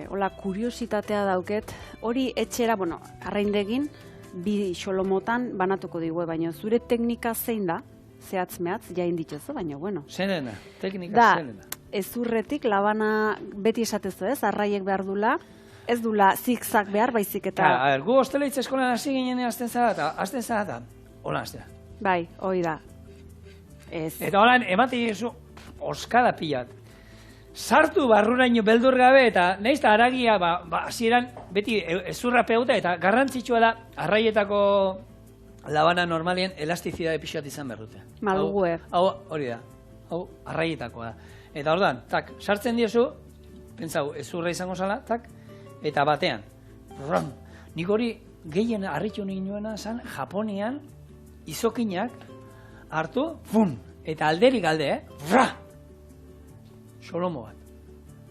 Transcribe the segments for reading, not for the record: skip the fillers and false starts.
Hola, kuriositatea dauket, hori etxera, bueno, arraindegin, bi xolomotan banatuko digue, baina zure teknika zein da, zehatz-mehatz, jain ditzozu, baina, bueno. Zenena, teknika Da, zenena. ezurretik labana beti esatezu ez, arraiek behar dula, ez dula zigzag behar, baizik eta... Gu hostelaitza eskolan hasi ginen azten zara, hola aztea. Bai, hoi da. Ez. Eta holan, emate jesu, oskada pilat. Sartu barruraino beldur gabe eta nahiz eta haragia, hasieran beti ezurra peuta eta garrantzitsua da arraietako labana normalien elastizidade pixat izan behar dute. Malgue. Hau, hori da, hau arraietakoa da. Eta ordan, tak, sartzen diozu, pentsau, ezurra izango zala, tak, eta batean. Ram. Nik hori gehien harritu ninuena zan, Japonian, izokinak hartu, fun, eta alderik alde, Ra! Solomo bat.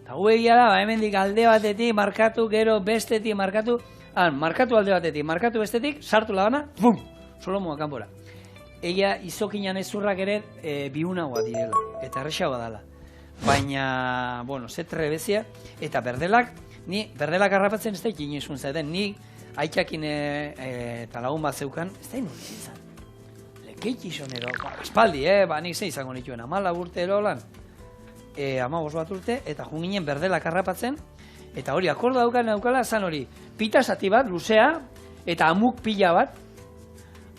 Eta gu egia da, hemendik alde batetik, markatu, gero bestetik, markatu, markatu alde batetik, markatu bestetik, sartu labana, bum, Solomoa kanpora. Egia izokinan ezurrak ere biunagoa direla, eta errexagoa dela. Baina, bueno, ze trebezia, eta berdelak, ni berdelak harrapatzen ez da ikin izun zaten, ni aitzakin eta lagun bat zeukan, ez da inuriz izan. Lekeitxizon edo, aspaldi, nik ze izango nituen, 14 urte ero lan. 15 bat urte, eta junginen berdelak harrapatzen, eta hori akorda daukala, zan hori, pita zati bat, luzea, eta amuk pila bat,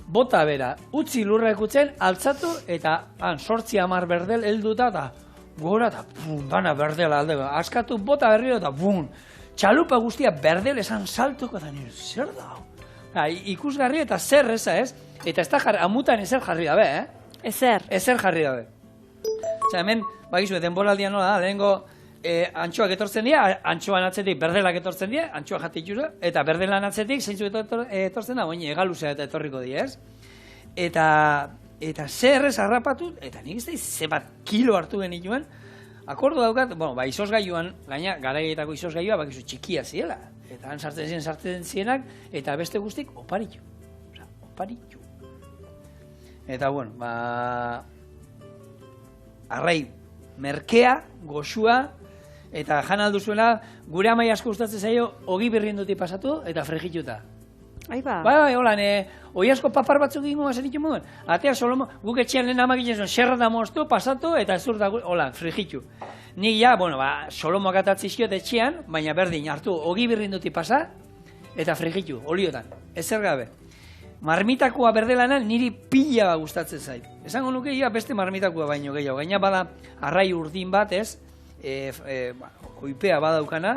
bota bera, utzi lurra ekutzen, altzatu, eta 8-10 berdel helduta, eta gora, eta dana berdela alde, askatu, bota berriro, eta txalupa guztia berdel esan saltuko, eta nire, zer da? Ikusgarri eta zer eza ez, eta ez da amutan ezer jarri dabe, Ezer. Ezer jarri dabe. Osa, hemen, bagizu, denboraldia nola da, lehenko antxoak etortzen dira, antxoan atzetik berdelak etortzen dira, antxoa jatik jura, eta berdelan atzetik zeintzu etortzen da, baina egaluzea eta etorriko dira, ez? Eta zer ez harrapatu, eta nik ez da zebat kilo hartu genituen, akordu daukat, bueno, izozgailuan, gaina, garaietako izozgailua, bakizu, txikia ziela, eta han sartzen zienak, eta beste guztik, oparitu. Osa, oparitu. Eta, bueno, arrai, merkea, goxua, eta jan alduzuela, gure amai asko gustatzen zaio, ogi birrinduti pasatu, eta frejituta. Aiba. Bai, holan, oi asko papar batzuk egingo gazen ditu moduen. Atea Solomo, guk etxean lehen amak egin xerra da moztu, pasatu, eta zur da, holan, frijitu. Nik ja, bueno, Solomo akatatzi etxean, baina berdin, hartu, ogi birrinduti pasa, eta frijitu, oliotan, ezer gabe. Marmitakoa berdelanan niri pila gustatzen zait. Esango nuke, beste marmitakoa baino gehiago. Gaina bada arrai urdin bat, ez, koipea badaukana,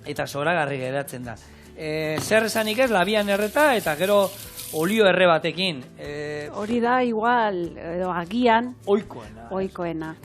eta zoragarri geratzen da. Zer esanik ez, labian erreta, eta gero olio erre batekin. Hori da, igual, edo agian, Oikoena. oikoena.